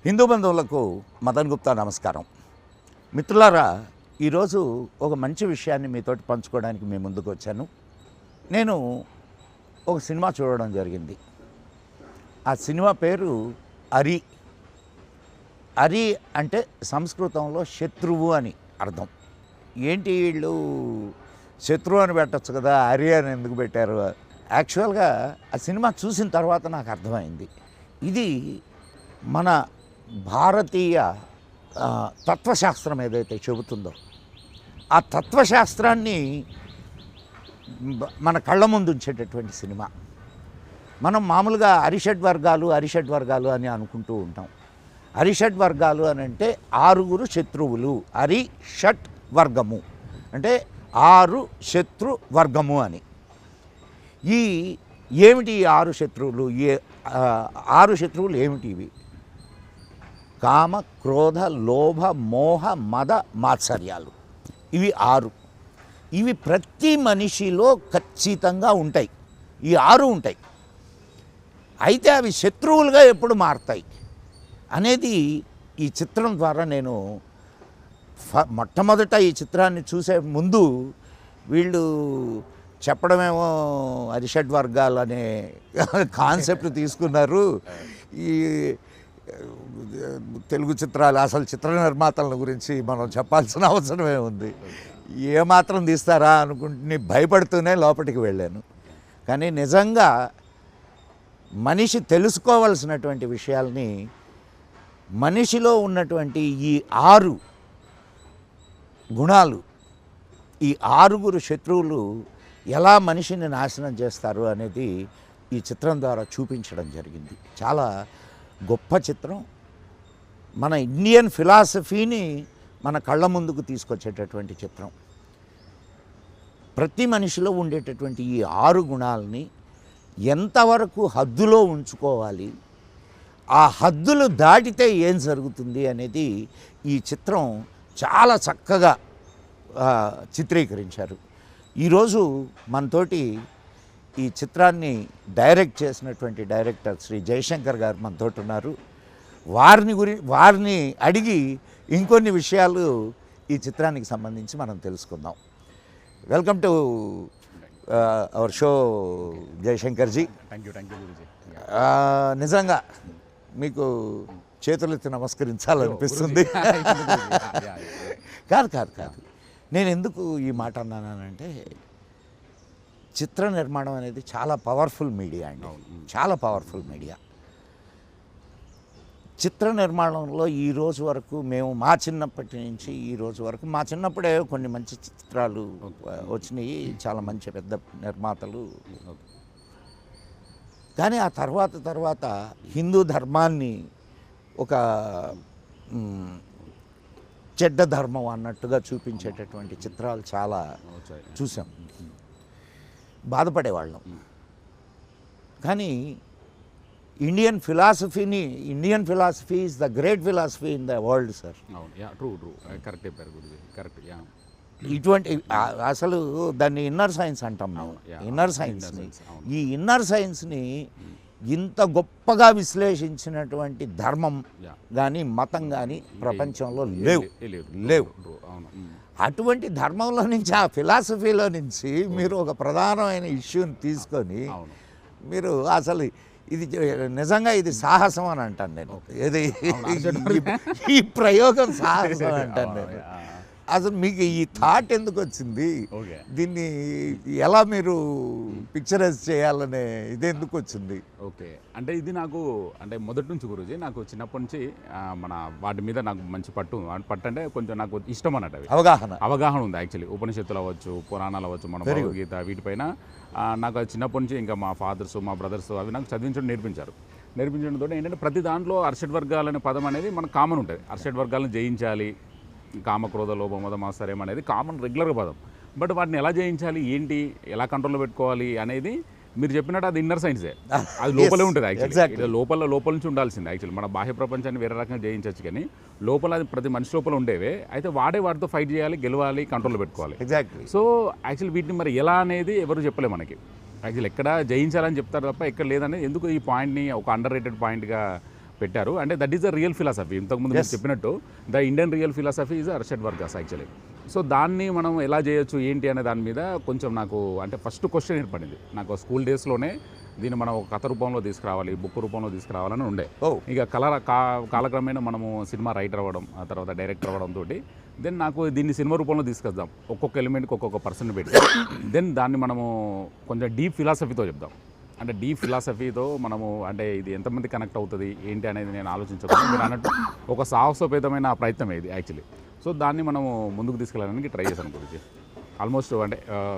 హిందూ బంధువులకు మదన్ గుప్తా నమస్కారం. మిత్రులారా, ఈరోజు ఒక మంచి విషయాన్ని మీతోటి పంచుకోవడానికి మీ ముందుకు వచ్చాను. నేను ఒక సినిమా చూడడం జరిగింది. ఆ సినిమా పేరు అరి. అరి అంటే సంస్కృతంలో శత్రువు అని అర్థం. ఏంటి వీళ్ళు శత్రువు అని పెట్టచ్చు కదా, అరి అని ఎందుకు పెట్టారు? యాక్చువల్గా ఆ సినిమా చూసిన తర్వాత నాకు అర్థమైంది, ఇది మన భారతీయ తత్వశాస్త్రం ఏదైతే చెబుతుందో ఆ తత్వశాస్త్రాన్ని మన కళ్ళ ముందు ఉంచేటటువంటి సినిమా. మనం మామూలుగా అరిషడ్ వర్గాలు అని అనుకుంటూ ఉంటాం. అరిషడ్ వర్గాలు అని అంటే 6 శత్రువులు. అరిషట్ వర్గము అంటే 6 శత్రు వర్గము అని. ఏమిటి ఈ 6 శత్రువులు? 6 శత్రువులు ఏమిటి ఇవి? కామ, క్రోధ, లోభ, మోహ, మద, మాత్సర్యాలు. ఇవి 6. ఇవి ప్రతి మనిషిలో ఖచ్చితంగా ఉంటాయి. ఈ 6 ఉంటాయి. అయితే అవి శత్రువులుగా ఎప్పుడు మారతాయి అనేది ఈ చిత్రం ద్వారా నేను మొట్టమొదట ఈ చిత్రాన్ని చూసే ముందు వీళ్ళు చెప్పడమేమో అరిషడ్ వర్గాలు అనే కాన్సెప్ట్ తీసుకున్నారు. ఈ తెలుగు చిత్రాలు, అసలు చిత్ర నిర్మాతల గురించి మనం చెప్పాల్సిన అవసరమే ఉంది. ఏమాత్రం తీస్తారా అనుకుంటే భయపడుతూనే లోపలికి వెళ్ళాను. కానీ నిజంగా మనిషి తెలుసుకోవాల్సినటువంటి విషయాల్ని, మనిషిలో ఉన్నటువంటి ఈ 6 గుణాలు, ఈ 6 శత్రువులు ఎలా మనిషిని నాశనం చేస్తారు అనేది ఈ చిత్రం ద్వారా చూపించడం జరిగింది. చాలా గొప్ప చిత్రం. మన ఇండియన్ ఫిలాసఫీని మన కళ్ళ ముందుకు తీసుకొచ్చేటటువంటి చిత్రం. ప్రతి మనిషిలో ఉండేటటువంటి ఈ 6 గుణాలని ఎంతవరకు హద్దులో ఉంచుకోవాలి, ఆ హద్దులు దాటితే ఏం జరుగుతుంది అనేది ఈ చిత్రం చాలా చక్కగా చిత్రీకరించారు. ఈరోజు మనతోటి ఈ చిత్రాన్ని డైరెక్ట్ చేసినటువంటి డైరెక్టర్ శ్రీ జయశంకర్ గారు మనతోటి ఉన్నారు. వారిని అడిగి ఇంకొన్ని విషయాలు ఈ చిత్రానికి సంబంధించి మనం తెలుసుకుందాం. Welcome to our show Jayashankarji. Thank you Guruji. నిజంగా మీకు చేతులెత్తి నమస్కరించాలనిపిస్తుంది. కాదు నేను ఎందుకు ఈ మాట అన్నానంటే, చిత్ర నిర్మాణం అనేది చాలా పవర్ఫుల్ మీడియా అండి. చాలా పవర్ఫుల్ మీడియా. చిత్ర నిర్మాణంలో ఈ రోజు వరకు మేము మా చిన్నప్పటి నుంచి ఈ రోజు వరకు, మా చిన్నప్పుడే కొన్ని మంచి చిత్రాలు వచ్చినాయి, చాలా మంచి పెద్ద నిర్మాతలు. కానీ ఆ తర్వాత హిందూ ధర్మాన్ని ఒక చెడ్డ ధర్మం అన్నట్టుగా చూపించేటటువంటి చిత్రాలు చాలా చూసాం. బాధపడేవాళ్ళం. కానీ Indian philosophy is the great philosophy in the world sir. True correct చెప్పారు గురుజీ. కరెక్ట్. ఇటువంటి అసలు దాన్ని ఇన్నర్ సైన్స్ అంటాం మేము. ఇన్నర్ సైన్స్ని, ఈ ఇన్నర్ సైన్స్ని ఇంత గొప్పగా విశ్లేషించినటువంటి ధర్మం కానీ మతం కానీ ప్రపంచంలో లేవు. అటువంటి ధర్మంలో నుంచి, ఆ ఫిలాసఫీలో నుంచి మీరు ఒక ప్రధానమైన ఇష్యూని తీసుకొని మీరు అసలు ఇది నిజంగా ఇది సాహసం అని అంటాను నేను. ఇది ఈ ప్రయోగం సాహసం అంటాను నేను. అసలు మీకు ఈ థాట్ ఎందుకు వచ్చింది? దీన్ని ఎలా మీరు పిక్చరైజ్ చేయాలనే ఇది ఎందుకు వచ్చింది? ఓకే, అంటే ఇది నాకు అంటే మొదటి నుంచి గురుజీ, నాకు చిన్నప్పటి నుంచి మన వాటి మీద నాకు మంచి పట్టు అంటే కొంచెం నాకు ఇష్టం అన్నట్టు. అవగాహన ఉంది యాక్చువల్లీ. ఉపనిషత్తులు అవ్వచ్చు, పురాణాలు అవ్వచ్చు, మన భగవద్గీత, వీటిపైన నాకు అది చిన్నప్పటి నుంచి, ఇంకా మా ఫాదర్స్, మా బ్రదర్స్ అవి నాకు చదివించడం నేర్పించడంతో ఏంటంటే ప్రతి దాంట్లో అరిషడ్ వర్గాలు అనే పదం అనేది మనకు కామన్ ఉంటుంది. అరిషడ్ వర్గాలను జయించాలి, కామక్రోధ లోభ మద మాత్సర్యం అనేది కామన్ రెగ్యులర్గా పదం. బట్ వాటిని ఎలా జయించాలి, ఏంటి, ఎలా కంట్రోల్లో పెట్టుకోవాలి అనేది మీరు చెప్పినట్టు అది ఇన్నర్ సైన్సే. అది లోపలే ఉంటుంది యాక్చువల్లీ. లోపల నుంచి ఉండాల్సింది యాక్చువల్లీ. మన బాహ్య ప్రపంచాన్ని వేరే రకంగా జయించవచ్చు, కానీ లోపల అది ప్రతి మనిషి లోపల ఉండేవే. అయితే వాటితో ఫైట్ చేయాలి, గెలవాలి, కంట్రోల్లో పెట్టుకోవాలి. ఎగ్జాక్ట్లీ. సో యాక్చువల్లీ వీటిని మరి ఎలా అనేది ఎవరు చెప్పలే మనకి. యాక్చువల్లీ ఎక్కడ జయించాలని చెప్తారు తప్ప ఎక్కడ లేదనేది. ఎందుకు ఈ పాయింట్ని ఒక అండర్ రేటెడ్ పాయింట్గా పెట్టారు. అంటే that is the real philosophy. ఇంతకుముందు మీరు చెప్పినట్టు the Indian real philosophy is అర్షడ్ వర్గాస్ యాక్చువల్లీ. సో దాన్ని మనం ఎలా చేయొచ్చు ఏంటి అనే దాని మీద కొంచెం నాకు అంటే ఫస్ట్ క్వశ్చన్ ఏర్పడింది నాకు స్కూల్ డేస్లోనే. దీన్ని మనం ఒక కథ రూపంలో తీసుకురావాలి, బుక్ రూపంలో తీసుకురావాలని ఉండే. ఇక కాలక్రమేణా మనము సినిమా రైటర్ అవ్వడం, ఆ తర్వాత డైరెక్టర్ అవ్వడంతో దెన్ నాకు దీన్ని సినిమా రూపంలో తీసుకొద్దాం, ఒక్కొక్క ఎలిమెంట్కి ఒక్కొక్క పర్సన్ పెట్టి దెన్ దాన్ని మనము కొంచెం డీప్ ఫిలాసఫీతో చెప్దాం. అంటే డీప్ ఫిలాసఫీతో మనము అంటే ఇది ఎంతమంది కనెక్ట్ అవుతుంది ఏంటి అనేది నేను ఆలోచించకుండా మీరు అన్నట్టు ఒక సాహసోపేతమైన ప్రయత్నం ఇది యాక్చువల్లీ. సో దాన్ని మనము ముందుకు తీసుకెళ్ళడానికి ట్రై చేశాను గురించి. ఆల్మోస్ట్ అంటే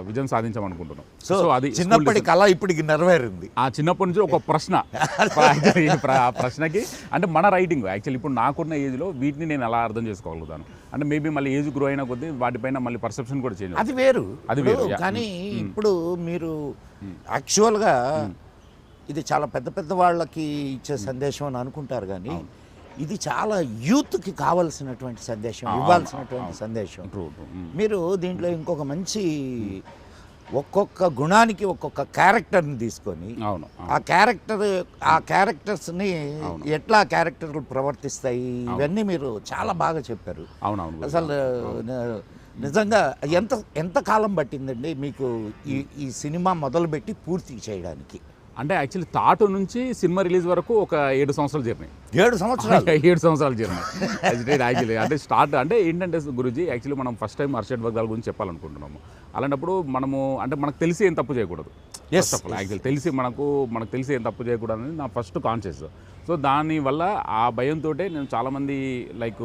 విజయం సాధించామనుకుంటున్నాం. సో అది చిన్నప్పటి కళ ఇప్పటికి నెరవేరింది. ఆ చిన్నప్పటి నుంచి ఒక ప్రశ్న ఆ ప్రశ్నకి అంటే మన రైటింగ్ యాక్చువల్లీ ఇప్పుడు నాకున్న ఏజ్లో వీటిని నేను ఎలా అర్థం చేసుకోగలుగుతాను అంటే మేబీ మళ్ళీ ఏజ్ గ్రో అయిన కొద్దీ వాటిపైన మళ్ళీ పర్సెప్షన్ కూడా చేంజ్. అది వేరు. కానీ ఇప్పుడు మీరు యాక్చువల్గా ఇది చాలా పెద్ద పెద్ద వాళ్ళకి ఇచ్చే సందేశం అని అనుకుంటారు, కానీ ఇది చాలా యూత్కి కావాల్సినటువంటి సందేశం, ఇవ్వాల్సినటువంటి సందేశం. మీరు దీంట్లో ఇంకొక మంచి ఒక్కొక్క గుణానికి ఒక్కొక్క క్యారెక్టర్ని తీసుకొని ఆ క్యారెక్టర్స్ని ఎట్లా క్యారెక్టర్లు ప్రవర్తిస్తాయి ఇవన్నీ మీరు చాలా బాగా చెప్పారు. అసలు నిజంగా ఎంత కాలం పట్టిందండి మీకు ఈ సినిమా మొదలుపెట్టి పూర్తి చేయడానికి? అంటే యాక్చువల్లీ థాట్ నుంచి సినిమా రిలీజ్ వరకు ఒక 7 సంవత్సరాల జర్నీ. 7 సంవత్సరాల జర్నీ యాక్చువల్లీ. అంటే స్టార్ట్ అంటే ఏంటంటే గురూజీ యాక్చువల్లీ మనం ఫస్ట్ టైం అర్షడ్ వర్గాల గురించి చెప్పాలనుకుంటున్నాము. అలాంటప్పుడు మనము అంటే మనకు తెలిసి ఏం తప్పు చేయకూడదు. యాక్చువల్లీ మనకు తెలిసి ఏం తప్పు చేయకూడదు అనేది నా ఫస్ట్ కాన్షియస్. సో దానివల్ల ఆ భయంతో నేను చాలామంది లైక్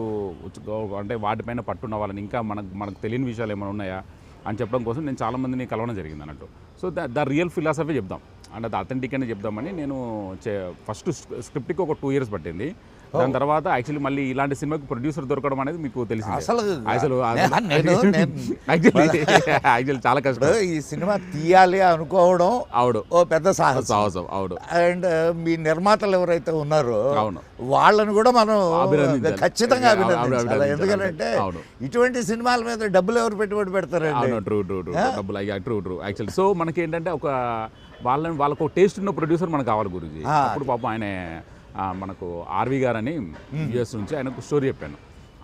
అంటే వాటిపైన పట్టున్న వాళ్ళని ఇంకా మనకు తెలియని విషయాలు ఏమైనా ఉన్నాయా అని చెప్పడం కోసం నేను చాలామందిని కలవడం జరిగింది అన్నట్టు. సో ద రియల్ ఫిలాసఫీ చెప్దాం అంటే అది అథెంటిక్ అని చెప్దామని నేను ఫస్ట్ స్క్రిప్ట్కి ఒక 2 years పట్టింది. దాని తర్వాత యాక్చువల్లీ మళ్ళీ ఇలాంటి సినిమాకి ప్రొడ్యూసర్ దొరకడం అనేది మీకు తెలిసింది. అసలు యాక్చువల్లీ చాలా కష్టం ఈ సినిమా తీయాలి అనుకోవడం. అవును, ఓ పెద్ద సాహసం. అవును. అండ్ మీ నిర్మాతలు ఎవరైతే ఉన్నారో వాళ్ళని కూడా మనం ఖచ్చితంగా అభినందించాలి. ఎందుకంటే ఇటువంటి సినిమాల మీద డబ్బులు ఎవరు పెట్టుబడి పెడతారండి? True actually. సో మనకి ఏంటంటే ఒక వాళ్ళకు టేస్ట్ ఉన్న ప్రొడ్యూసర్ మనకు కావాలి గురూజీ. అప్పుడు పాపం ఆయన మనకు ఆర్వి గారని యూఎస్ నుంచి ఆయనకు స్టోరీ చెప్పాను.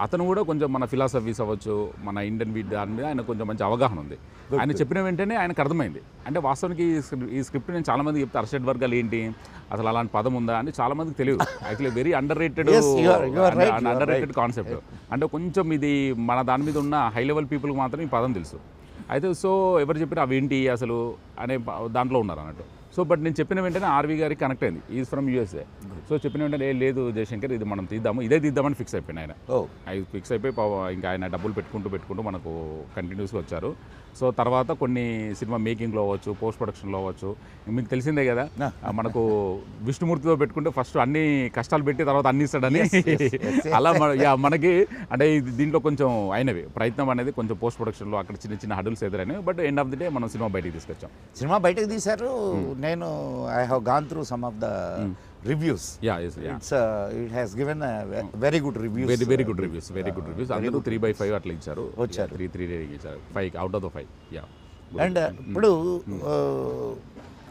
అతను కూడా కొంచెం మన ఫిలాసఫీస్ అవ్వచ్చు, మన ఇండియన్ వీడ్ దాని మీద ఆయన కొంచెం మంచి అవగాహన ఉంది. ఆయన చెప్పిన వెంటనే ఆయనకు అర్థమైంది. అంటే వాస్తవానికి ఈ స్క్రిప్ట్ నేను చాలామంది చెప్తే అర్షడ్ వర్గాలు ఏంటి, అసలు అలాంటి పదం ఉందా అని చాలామందికి తెలియదు. Actually very under rated concept. అంటే కొంచెం ఇది మన దాని మీద ఉన్న హై లెవెల్ పీపుల్కి మాత్రం ఈ పదం తెలుసు. అయితే సో ఎవరు చెప్పినా అవేంటి అసలు అనే దాంట్లో ఉన్నారు అన్నట్టు. సో బట్ నేను చెప్పిన వెంటనే ఆర్వి గారికి కనెక్ట్ అయింది. Is from USA. సో చెప్పిన వెంటనే లేదు జయశంకర్ ఇది మనం తీద్దాము, ఇదే తీద్దామని ఫిక్స్ అయిపోయిన ఆయన. ఫిక్స్ అయిపోయి ఇంకా ఆయన డబ్బులు పెట్టుకుంటూ మనకు కంటిన్యూస్గా వచ్చారు. సో తర్వాత కొన్ని సినిమా మేకింగ్లో అవ్వచ్చు, పోస్ట్ ప్రొడక్షన్లో అవ్వచ్చు, మీకు తెలిసిందే కదా మనకు విష్ణుమూర్తితో పెట్టుకుంటే ఫస్ట్ అన్ని కష్టాలు పెట్టి తర్వాత అన్ని ఇస్తాడని అలా మనకి అంటే దీంట్లో కొంచెం అయినవి ప్రయత్నం అనేది కొంచెం పోస్ట్ ప్రొడక్షన్లో అక్కడ చిన్న హడుల్స్ ఎదురైనవి. But end of the day cinema సినిమా బయటకు తీసుకొచ్చాం. సినిమా బయటకు తీశారు. నేను I have gone through some of the reviews. It has given a very good reviews. Very good reviews. అందరూ 3/5 అట్లా ఇచ్చారు. 3 రేటింగ్ ఇచ్చారు. 5 out of the 5. అండ్ ఇప్పుడు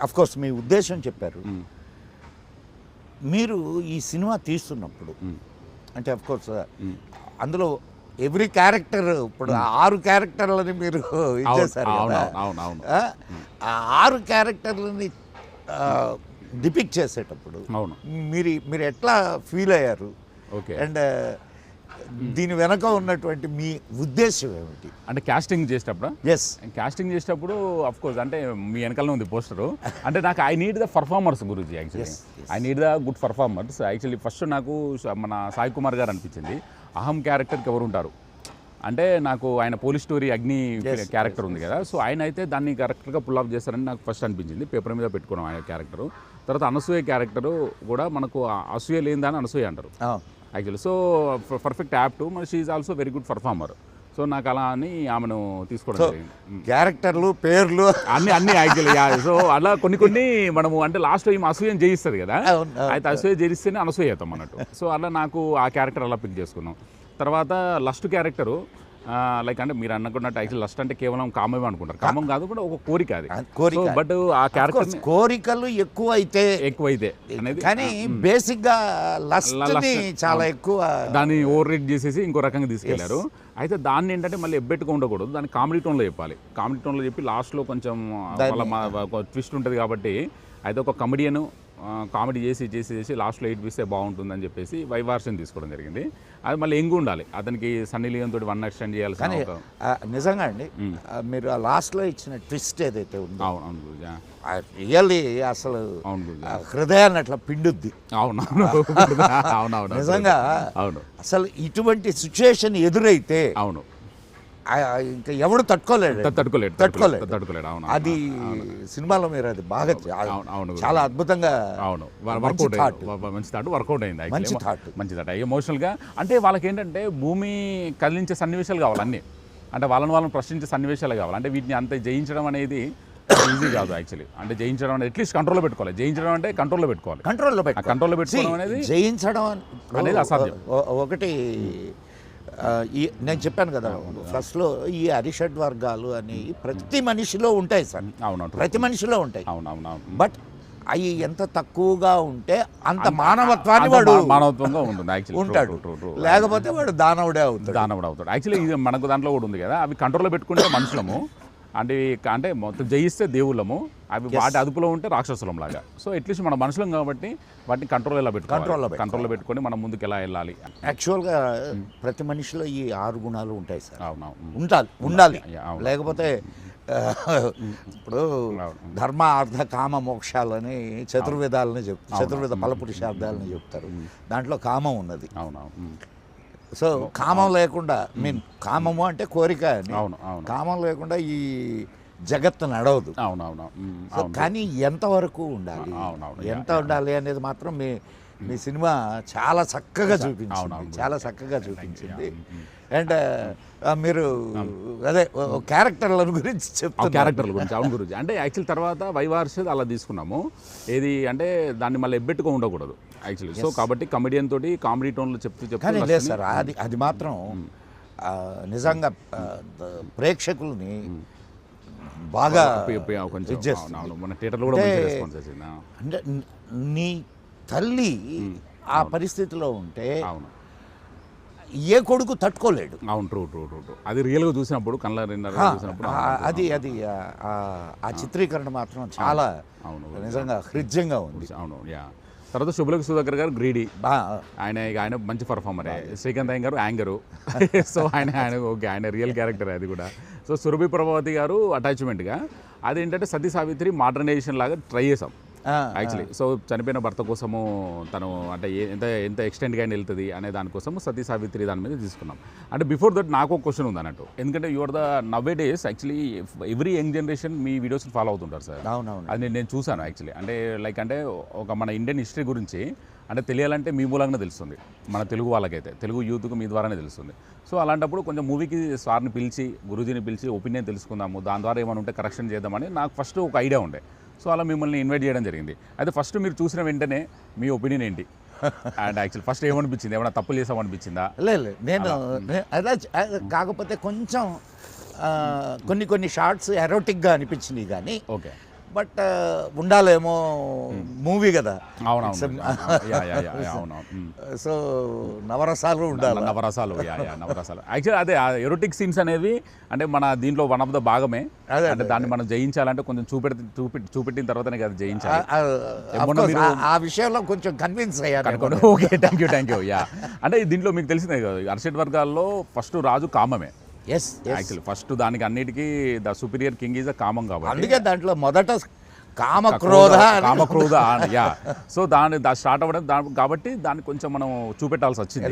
అఫ్ కోర్స్ మీ ఉద్దేశం చెప్పారు. మీరు ఈ సినిమా తీస్తున్నప్పుడు అంటే అఫ్ కోర్స్ అందులో ఎవ్రీ క్యారెక్టర్ ఇప్పుడు 6 క్యారెక్టర్లని మీరు ఇచ్చేసారు కదా. ఆ 6 క్యారెక్టర్లని డిపిక్ట్ చేసేటప్పుడు మీరు ఎట్లా ఫీల్ అయ్యారు? అండ్ దీని వెనక ఉన్నటువంటి మీ ఉద్దేశం ఏమిటి? అంటే కాస్టింగ్ చేసేటప్పుడు కాస్టింగ్ చేసేటప్పుడు అఫ్ కోర్స్ అంటే మీ వెనకాలనే ఉంది పోస్టరు. అంటే నాకు I need the performers Guruji. Actually I need the good performers. Actually first నాకు మన సాయి కుమార్ గారు అనిపించింది. అహం క్యారెక్టర్కి ఎవరు ఉంటారు అంటే నాకు ఆయన పోలీస్ స్టోరీ అగ్ని క్యారెక్టర్ ఉంది కదా. సో ఆయన అయితే దాన్ని కరెక్ట్గా పుల్ ఆఫ్ చేస్తారని నాకు ఫస్ట్ అనిపించింది. పేపర్ మీద పెట్టుకున్నాం ఆయన క్యారెక్టరు. తర్వాత అనసూయ క్యారెక్టరు కూడా మనకు అసూయ లేదని అనసూయ అంటారు యాక్చువల్లీ. సో పర్ఫెక్ట్ యాప్ట్ మరి she is also very good performer. So నాకు అలా అని ఆమెను తీసుకోవడం జరిగింది. క్యారెక్టర్లు పేర్లు అన్ని యాక్చువల్లీ. సో అలా కొన్ని మనము అంటే లాస్ట్ ఈమె అసూయని జయిస్తుంది కదా, అయితే అసూయ జయిస్తేనే అనసూయ అవుతాం అన్నట్టు. సో అలా నాకు ఆ క్యారెక్టర్ అలా పిక్ చేసుకున్నాం. తర్వాత లస్ట్ క్యారెక్టరు లైక్ అంటే మీరు అనుకున్నట్టు యాక్చువల్ లస్ట్ అంటే కేవలం కామమే అనుకుంటారు, కామం కాదు కూడా ఒక కోరిక అది, కోరిక. బట్ ఆ క్యారెక్టర్ కోరికలు ఎక్కువైతే అనేది కానీ బేసిక్ గా లస్ట్ చాలా ఎక్కువ దాన్ని ఓవర్ రేట్ చేసేసి ఇంకో రకంగా తీసుకెళ్లారు. అయితే దాన్ని ఏంటంటే మళ్ళీ ఎబ్బెట్టుగా ఉండకూడదు, దాన్ని కామెడీ టోన్లో చెప్పాలి. కామెడీ టోన్లో చెప్పి లాస్ట్లో కొంచెం వాళ్ళ ట్విస్ట్ ఉంటుంది కాబట్టి అయితే ఒక కమెడియన్ కామెడీ చేసి లాస్ట్లో ఎయిట్ బాగుంటుందని చెప్పేసి వైవార్షన్ తీసుకోవడం జరిగింది. అది మళ్ళీ ఎంగు ఉండాలి, అతనికి సన్నీ లియోన్ తోటి వన్ నైట్ స్టాండ్ చేయాల్సిన నిజంగా అండి. మీరు ఆ లాస్ట్లో ఇచ్చిన ట్విస్ట్ ఏదైతే ఉందో అవును రియల్లీ అసలు హృదయాన్ని అట్లా పిండుద్ది. అవునవును నిజంగా అవును. అసలు ఇటువంటి సిచ్యుయేషన్ ఎదురైతే అవును ఇంకా ఎవడు తట్టుకోలేడు. అవును. అది సినిమాలో మీరు అది బాగా చాలా అద్భుతంగా అవును మంచి థాట్ వర్కౌట్ అయింది. మంచి థాట్ ఎమోషనల్ గా. అంటే వాళ్ళకి ఏంటంటే భూమి కదిలించే సన్నివేశాలు కావాలి అన్ని, అంటే వాళ్ళని ప్రశ్నించే సన్నివేశాలు కావాలి. అంటే వీటిని అంత జయించడం అనేది ఈజీ కాదు యాక్చువల్లీ. అంటే జయించడం అనేది అట్లీస్ట్ కంట్రోల్లో పెట్టుకోవాలి. జయించడం అంటే కంట్రోల్లో పెట్టుకోవడం అనేది జయించడం అనేది అసాధ్యం. ఒకటి నేను చెప్పాను కదా ఫస్ట్లో, ఈ అరిషడ్ వర్గాలు అని ప్రతి మనిషిలో ఉంటాయి సార్. అవునవును, ప్రతి మనిషిలో ఉంటాయి. అవునవును. బట్ అవి ఎంత తక్కువగా ఉంటే అంత మానవత్వాన్ని వాడు మానవత్వంగా ఉంటుంది ఉంటాడు, లేకపోతే వాడు దానవుడే అవుతాడు. యాక్చువల్లీ ఇది మనకు దాంట్లో కూడా ఉంది కదా, అవి కంట్రోల్లో పెట్టుకుంటే మనుషులము, అంటే మొత్తం జయిస్తే దేవుళ్ళము, అవి వాటి అదుపులో ఉంటే రాక్షసులం లాగా. సో అట్లీస్ట్ మన మనుషులం కాబట్టి వాటిని కంట్రోల్లో పెట్టుకొని మనం ముందుకు ఎలా వెళ్ళాలి. యాక్చువల్గా ప్రతి మనిషిలో ఈ 6 గుణాలు ఉంటాయి సార్. ఉండాలి. లేకపోతే ఇప్పుడు ధర్మ అర్థ కామ మోక్షాలని చతుర్వేదాలని చెప్తారు, చతుర్వేద ఫలపురుషార్థాలని చెప్తారు. దాంట్లో కామం ఉన్నది. సో కామం లేకుండా కామము అంటే కోరిక అని, కామం లేకుండా ఈ జగత్తు నడవదు. కానీ ఎంతవరకు ఉండాలి, ఎంత ఉండాలి అనేది మాత్రం మీ సినిమా చాలా చక్కగా చూపించింది. అండ్ మీరు అదే క్యారెక్టర్ల గురించి అవును గురించి. అంటే యాక్చువల్ తర్వాత వైవార్షద్ అలా తీసుకున్నాము. ఏది అంటే దాన్ని మళ్ళీ ఎబ్బెట్టుగా ఉండకూడదు యాక్చువల్లీ. సో కాబట్టి కమెడియన్ తోటి కామెడీ టోన్లో చెప్తూ లేదు సార్, అది మాత్రం నిజంగా ప్రేక్షకుల్ని బాగా మన థియేటర్లో కూడా మంచి రెస్పాన్స్ వచ్చింది. అంటే నీ తల్లి ఆ పరిస్థితిలో ఉంటే ఏ కొడుకు తట్టుకోలేడు. అవును, ట్రూ. అది రియల్గా చూసినప్పుడు చూసినప్పుడు అది ఆ చిత్రీకరణ మాత్రం చాలా నిజంగా హృద్యంగా ఉంది. అవును. తర్వాత శుభలక్ సుధాకర్ గారు గ్రీడీ, ఆయన మంచి పర్ఫార్మరే. శ్రీకాంత్ అయ్య గారు యాంగరు. సో ఆయన రియల్ క్యారెక్టర్ అది కూడా. సో సురభి ప్రభావతి గారు అటాచ్మెంట్గా, అదేంటంటే సతీ సావిత్రి మోడర్నైజేషన్ లాగా ట్రై చేసాం యాక్చువల్లీ. సో చనిపోయిన భర్త కోసము తను అంటే ఎంత ఎక్స్టెంట్గా అయినా వెళ్తుంది అనే దానికోసము సతీ సావిత్రి దాని మీద తీసుకున్నాం. అంటే బిఫోర్ దట్ నాకు ఒక క్వశ్చన్ ఉంది అన్నట్టు, ఎందుకంటే యువర్ ద నవ్వే days actually every young generation మీ వీడియోస్ ఫాలో అవుతుంటారు సార్. అది నేను చూసాను యాక్చువల్లీ. అంటే ఒక మన ఇండియన్ హిస్టరీ గురించి అంటే తెలియాలంటే మీ మూలంగా తెలుస్తుంది, మన తెలుగు వాళ్ళకైతే, తెలుగు యూత్కు మీ ద్వారానే తెలుస్తుంది. సో అలాంటప్పుడు కొంచెం మూవీకి సార్ని పిలిచి, గురూజీని పిలిచి ఒపీనియన్ తెలుసుకుందాము, దాని ద్వారా ఏమైనా ఉంటే కరెక్షన్ చేద్దామని నాకు ఫస్ట్ ఒక ఐడియా ఉండే. సో అలా మిమ్మల్ని ఇన్వైట్ చేయడం జరిగింది. అయితే ఫస్ట్ మీరు చూసిన వెంటనే మీ ఒపీనియన్ ఏంటి? అండ్ యాక్చువల్ ఫస్ట్ ఏమనిపించింది, ఏమైనా తప్పులు చేసామనిపించిందా? లేదు, నేను అదే కాకపోతే కొంచెం కొన్ని షార్ట్స్ ఎరోటిక్గా అనిపించినాయి కానీ ఓకే, బట్ ఉండాలేమో మూవీ కదా. అవునవును. సో నవరసాలు ఉండాలి. నవరసాలు యాక్చువల్లీ అదే ఎరోటిక్ సీన్స్ అనేవి అంటే మన దీంట్లో వన్ ఆఫ్ ద భాగమే. అంటే దాన్ని మనం జయించాలంటే కొంచెం చూపెట్టిన తర్వాతనే కదా జయించాలి. ఆ విషయంలో కొంచెం కన్విన్స్ అయ్యాను. Okay, thank you. అంటే దీంట్లో మీకు తెలిసిందే కదా, అరిషడ్ వర్గాల్లో ఫస్ట్ రాజు కామమే. యాక్చువల్లీ ఫస్ట్ దానికి అన్నిటికీ the superior king is the కామం కాబట్టి, అందుకే దాంట్లో మొదట కామక్రోధ. యా. సో దాని స్టార్ట్ అవ్వడం కాబట్టి దాన్ని కొంచెం మనం చూపెట్టాల్సి వచ్చింది.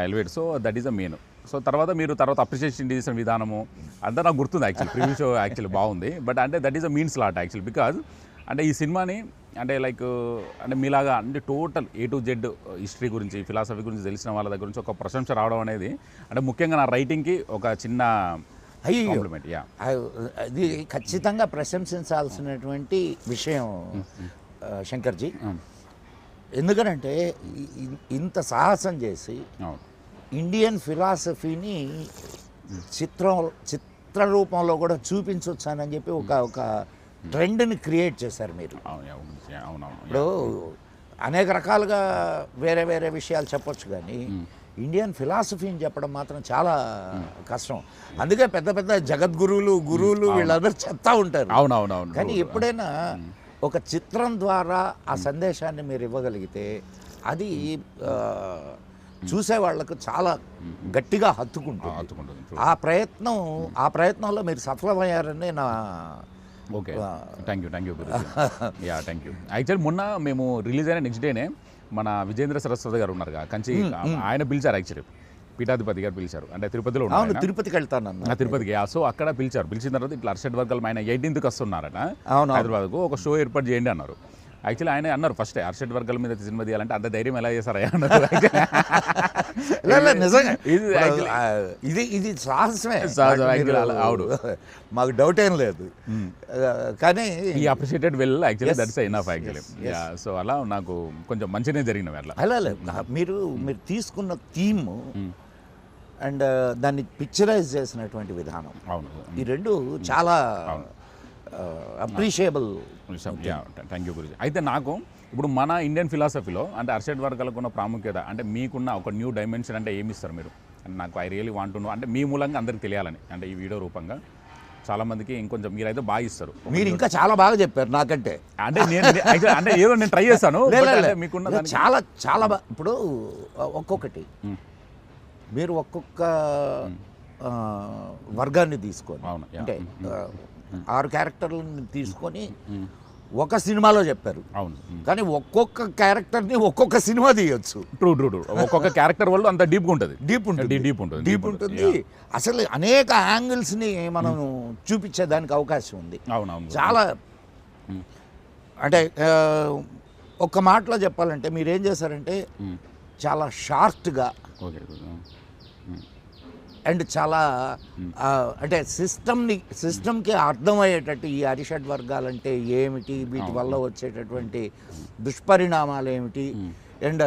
Elevate. So that is the main. So తర్వాత అప్రిషియేషన్ చేసిన విధానము అంతా నాకు గుర్తుంది యాక్చువల్లీ. ప్రీవియస్ షో యాక్చువల్లీ బాగుంది. బట్ అంటే that is the means lot actually. Because అంటే ఈ సినిమాని అంటే లైక్ అంటే మీలాగా అంటే total A to Z history గురించి, ఫిలాసఫీ గురించి తెలిసిన వాళ్ళ దగ్గర నుంచి ఒక ప్రశంస రావడం అనేది అంటే ముఖ్యంగా నా రైటింగ్కి ఒక చిన్న కాంప్లిమెంట్. ఇది ఖచ్చితంగా ప్రశంసించాల్సినటువంటి విషయం శంకర్జీ. ఎందుకనంటే ఇంత సాహసం చేసి ఇండియన్ ఫిలాసఫీని చిత్ర రూపంలో కూడా చూపించవచ్చు అని చెప్పి ఒక ట్రెండ్ని క్రియేట్ చేశారు మీరు. అవునవును. ఇప్పుడు అనేక రకాలుగా వేరే వేరే విషయాలు చెప్పొచ్చు, కానీ ఇండియన్ ఫిలాసఫీని చెప్పడం మాత్రం చాలా కష్టం. అందుకే పెద్ద పెద్ద గురువులు వీళ్ళందరూ చెప్తా ఉంటారు. అవునవునవును. కానీ ఎప్పుడైనా ఒక చిత్రం ద్వారా ఆ సందేశాన్ని మీరు ఇవ్వగలిగితే అది చూసే వాళ్ళకు చాలా గట్టిగా హత్తుకుంటుంది. ఆ ప్రయత్నంలో మీరు సఫలమయ్యారని నా. Okay, thank you yeah thank you. Actually మొన్న మేము రిలీజ్ అయిన నెక్స్ట్ డేనే మన విజేంద్ర సరస్వతి గారు ఉన్నారు కంచి, ఆయన పిలిచారు. యాక్చువల్లీ పీఠాధిపతి గారు పిలిచారు, అంటే తిరుపతిలో ఉన్నారు. తిరుపతికి వెళ్తాను, తిరుపతికి. సో అక్కడ పిలిచిన తర్వాత ఇట్లా అర్షడ్ వర్గాలు ఆయన 18th వస్తున్నారట అవును హైదరాబాద్కు, ఒక షో ఏర్పాటు చేయండి అన్నారు. యాక్చువల్లీ ఆయన అన్నారు ఫస్ట్ అర్షడ్ వర్గాల మీద సినిమా తీయాలంటే అంత ధైర్యం ఎలా చేశారా అన్నారు. నిజంగా ఇది సాహసమే, అవును, మాకు డౌట్ ఏం లేదు. కానీ ఈ appreciated well actually that's enough actually. So అలా నాకు కొంచెం మంచిగా జరిగినవి అట్లా. అలా మీరు తీసుకున్న థీమ్ అండ్ దాన్ని పిక్చరైజ్ చేసినటువంటి విధానం, అవును, ఈ రెండు చాలా అప్రిషియబుల్. Thank you Guruji. అయితే నాకు ఇప్పుడు మన ఇండియన్ ఫిలాసఫీలో అంటే అర్షడ్ వర్గాలకు ఉన్న ప్రాముఖ్యత, అంటే మీకున్న ఒక న్యూ డైమెన్షన్ అంటే ఏమి ఇస్తారు మీరు? అంటే నాకు I really want to know, అంటే మీ మూలంగా అందరికి తెలియాలని, అంటే ఈ వీడియో రూపంగా చాలామందికి ఇంకొంచెం మీరైతే బాగా ఇస్తారు. మీరు ఇంకా చాలా బాగా చెప్పారు నాకంటే. అంటే అంటే ఏదో నేను ట్రై చేస్తాను, మీకున్న చాలా చాలా ఇప్పుడు ఒక్కొక్కటి మీరు ఒక్కొక్క వర్గాన్ని తీసుకొని, అంటే 6 క్యారెక్టర్లను తీసుకొని ఒక సినిమాలో చెప్పారు. అవును, కానీ ఒక్కొక్క క్యారెక్టర్ని ఒక్కొక్క సినిమా తీయొచ్చు. ట్రూ ఒక్కొక్క క్యారెక్టర్ వల్ల అంత డీప్ ఉంటుంది. డీప్ ఉంటుంది. అసలు అనేక యాంగిల్స్ని మనం చూపించేదానికి అవకాశం ఉంది. అవునవును, చాలా. అంటే ఒక్క మాటలో చెప్పాలంటే మీరేం చేశారంటే చాలా షార్ట్గా అండ్ చాలా అంటే సిస్టమ్కి అర్థమయ్యేటట్టు ఈ అరిషడ్ వర్గాలంటే ఏమిటి, వీటి వల్ల వచ్చేటటువంటి దుష్పరిణామాలు ఏమిటి, అండ్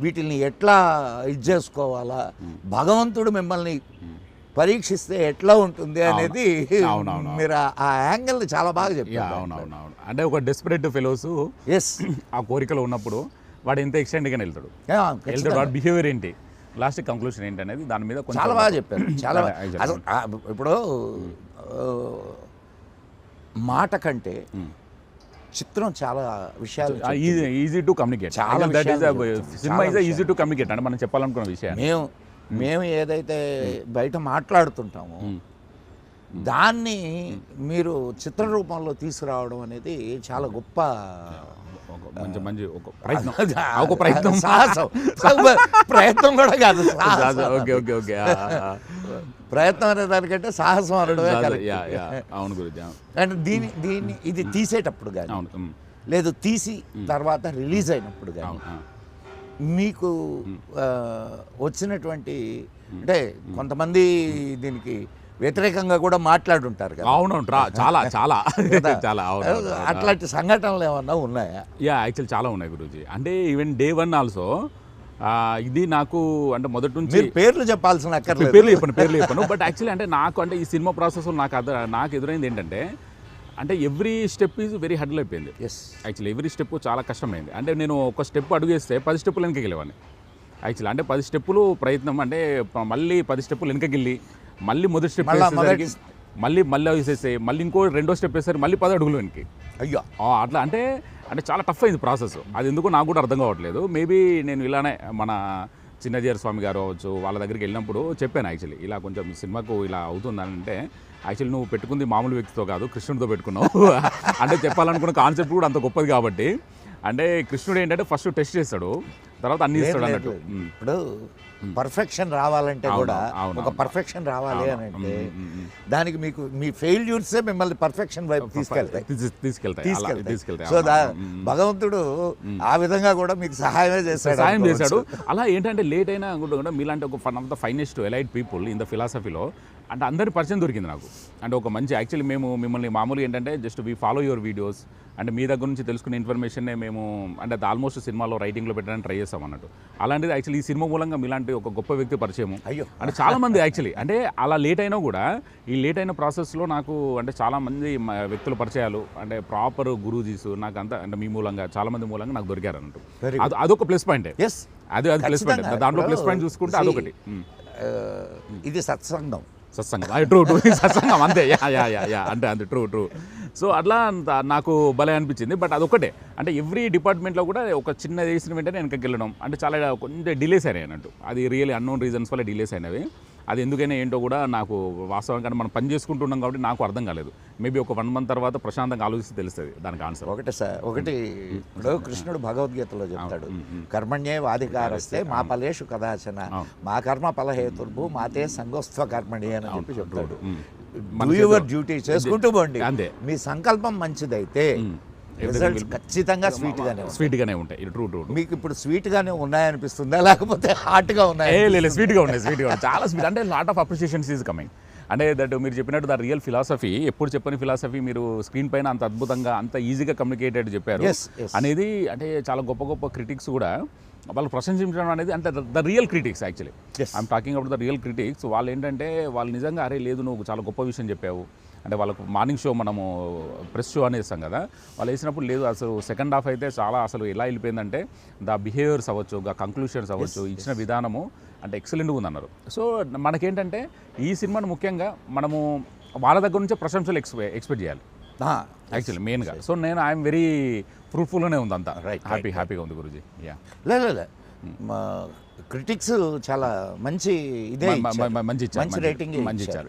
వీటిని ఎట్లా ఇది చేసుకోవాలా, భగవంతుడు మిమ్మల్ని పరీక్షిస్తే ఎట్లా ఉంటుంది అనేది మీరు ఆ యాంగిల్ని చాలా బాగా చెప్పారు. అవునవును. అంటే ఒక డెస్పరేట్ ఫెలోస్ ఆ కోరికలో ఉన్నప్పుడు వాడు ఎంత ఎక్స్టెండ్గానే వెళ్తాడు, వాడి బిహేవియర్ ఏంటి, లాస్ట్ కంక్లూషన్ ఏంటనేది దాని మీద చాలా బాగా చెప్పారు. చాలా ఇప్పుడు మాట కంటే చిత్రం చాలా విషయాలు easy to communicate. Cinema is easy to communicate అంటే మనం చెప్పాలనుకున్న విషయాన్ని మేము ఏదైతే బయట మాట్లాడుతుంటామో దాన్ని మీరు చిత్ర రూపంలో తీసుకురావడం అనేది చాలా గొప్ప మంచి ఒక ప్రయత్నం, సాహసం. ప్రయత్నం కూడా కాదు, ప్రయత్నం అనే దానికంటే సాహసం అనడమే. అవును గురించి. అండ్ దీన్ని ఇది తీసేటప్పుడు కానీ లేదు తీసి తర్వాత రిలీజ్ అయినప్పుడు కానీ మీకు వచ్చినటువంటి, అంటే కొంతమంది దీనికి వ్యతిరేకంగా కూడా మాట్లాడుంటారు కదా. అవునవును, చాలా చాలా చాలా. అట్లాంటి సంఘటనలు ఏమన్నా ఉన్నాయా? యాక్చువల్ చాలా ఉన్నాయి గురూజీ. అంటే ఈవెన్ Day 1 ఆల్సో ఇది నాకు అంటే మొదటి నుంచి పేర్లు చెప్పాల్సిన పేర్లు చెప్పను. బట్ యాక్చువల్లీ అంటే నాకు అంటే ఈ సినిమా ప్రాసెస్లో నాకు ఎదురైంది ఏంటంటే, అంటే every step is very hurdle అయిపోయింది. యాక్చువల్లీ ఎవ్రీ స్టెప్ చాలా కష్టమైంది. అంటే నేను ఒక స్టెప్ అడుగేస్తే 10 స్టెప్పులు వెనకకి వెళ్ళేవాడిని. యాక్చువల్లీ అంటే 10 స్టెప్పులు ప్రయత్నం, అంటే మళ్ళీ 10 స్టెప్పులు వెనకకి వెళ్ళి మళ్ళీ మొదటి స్టెప్ వేసేసరికి మళ్ళీ వేసేసి మళ్ళీ ఇంకో 2వ స్టెప్ వేసేసరికి మళ్ళీ 10 అడుగులు వెనక్కి. అయ్యో, అట్లా అంటే చాలా టఫ్ అయింది ప్రాసెస్. అది ఎందుకో నాకు కూడా అర్థం కావట్లేదు. మేబీ నేను ఇలానే మన చిన్నజీఆర్ స్వామి గారు అవ్వచ్చు వాళ్ళ దగ్గరికి వెళ్ళినప్పుడు చెప్పాను యాక్చువల్లీ ఇలా కొంచెం సినిమాకు ఇలా అవుతుందని. అంటే యాక్చువల్లీ నువ్వు పెట్టుకుంది మామూలు వ్యక్తితో కాదు, కృష్ణుడితో పెట్టుకున్నావు. అంటే చెప్పాలనుకున్న కాన్సెప్ట్ కూడా అంత గొప్పది కాబట్టి, అంటే కృష్ణుడు ఏంటంటే ఫస్ట్ టెస్ట్ చేస్తాడు, తర్వాత అన్ని ఇస్తాడు అన్నట్టు. ఇప్పుడు పర్ఫెక్షన్ రావాలంటే కూడా ఒక పర్ఫెక్షన్ రావాలి అని అంటే దానికి మీకు మీ ఫెయిల్యూర్సే మిమ్మల్ని పర్ఫెక్షన్ వైపు తీసుకెళ్తాయి. సో భగవంతుడు ఆ విధంగా కూడా మీకు సహాయం చేశాడు. అలా ఏంటంటే లేట్ అయినా కూడా మీలాంటి ఒక one of the finest elite people in the ఫిలాసఫీలో అంటే అందరి పరిచయం దొరికింది నాకు. అంటే ఒక మంచి యాక్చువల్లీ మేము మిమ్మల్ని మామూలుగా ఏంటంటే just we follow your videos అంటే మీ దగ్గర నుంచి తెలుసుకున్న ఇన్ఫర్మేషన్నే మేము అంటే అది ఆల్మోస్ట్ సినిమాలో రైటింగ్లో పెట్టడానికి ట్రై చేస్తాం అన్నట్టు. అలాంటిది యాక్చువల్లీ ఈ సినిమా మూలంగా మీలాంటి ఒక గొప్ప వ్యక్తి పరిచయము. అయ్యో, అంటే చాలామంది యాక్చువల్లీ అంటే అలా లేట్ అయినా కూడా ఈ లేట్ అయిన ప్రాసెస్లో నాకు అంటే చాలామంది వ్యక్తుల పరిచయాలు అంటే ప్రాపర్ గురూజీస్ నాకు అంతా అంటే మీ మూలంగా చాలామంది మూలంగా నాకు దొరికారు అన్నట్టు. అదొక ప్లస్ పాయింటే. ఎస్, అది ప్లస్ పాయింట్. దాంట్లో ప్లస్ పాయింట్ చూసుకుంటే అదొకటి. ఇది సత్సంగం. ట్రూ సత్సంగం అంతే. అంటే ట్రూ. సో అట్లా నాకు భలే అనిపించింది. బట్ అదొక్కటే అంటే ఎవ్రీ డిపార్ట్మెంట్లో కూడా ఒక చిన్న చేసిన వెంటనే వెనకకి వెళ్ళడం అంటే చాలా కొంచెం డిలేస్ అయినాయి అన్నట్టు. అది రియల్లీ అన్నోన్ రీజన్స్ వల్ల డిలేస్ అయినవి. అది ఎందుకైనా ఏంటో కూడా నాకు వాస్తవంగా మనం పని చేసుకుంటున్నాం కాబట్టి నాకు అర్థం కాలేదు. మేబీ ఒక 1 month తర్వాత ప్రశాంతంగా ఆలోచిస్తే తెలుస్తుంది దానికి ఆన్సర్. ఒకటి ఇప్పుడు కృష్ణుడు భగవద్గీతలో చెప్తాడు, కర్మణ్యే వాధికారస్తే మా ఫలేషు కదాచన మా కర్మ ఫలహేతుర్భు మాతే సంగోస్త్వ కర్మణి అని చెప్పి చెప్తాడు. డూ యువర్ డ్యూటీ చేసుకుంటూ పోండి. అంతే. మీ సంకల్పం మంచిదైతే రిజల్ట్స్ ఖచ్చితంగా స్వీట్గానే ఉంటాయి. ట్రూ. మీకు ఇప్పుడు స్వీట్గానే ఉన్నాయనిపిస్తుందా లేకపోతే హాట్గా ఉన్నాయి? లేదు, స్వీట్గా ఉన్నాయి చాలా స్వీట్. అంటే lot of appreciations is coming. అంటే దట్ మీరు చెప్పినట్టు ద రియల్ ఫిలాసఫీ, ఎప్పుడు చెప్పని ఫిలాసఫీ మీరు స్క్రీన్ పైన అంత అద్భుతంగా అంత ఈజీగా కమ్యూనికేటెడ్ చెప్పారు అనేది. అంటే చాలా గొప్ప క్రిటిక్స్ కూడా వాళ్ళు ప్రశంసించడం అనేది అంటే the real critics actually I'm talking about the real critics. వాళ్ళు ఏంటంటే వాళ్ళు నిజంగా అరే లేదు నువ్వు చాలా గొప్ప విషయం చెప్పావు అంటే వాళ్ళకు మార్నింగ్ షో మనము ప్రెస్ షో అని ఇస్తాం కదా, వాళ్ళు వేసినప్పుడు లేదు అసలు సెకండ్ హాఫ్ అయితే చాలా అసలు ఎలా వెళ్ళిపోయిందంటే ద బిహేవియర్స్ అవ్వచ్చు, కంక్లూషన్స్ అవ్వచ్చు, ఇచ్చిన విధానము అంటే ఎక్సలెంట్గా ఉందన్నారు. సో మనకేంటంటే ఈ సినిమాను ముఖ్యంగా మనము వాళ్ళ దగ్గర నుంచే ప్రశంసలు ఎక్స్పెక్ట్ చేయాలి యాక్చువల్లీ మెయిన్గా. సో నేను ఐఎమ్ వెరీ ఫ్రూట్ఫుల్గానే ఉంది అంతా. హ్యాపీగా ఉంది గురూజీ. లే క్రిటిక్స్ చాలా మంచి ఇదే మంచి రేటింగ్ ఇచ్చారు.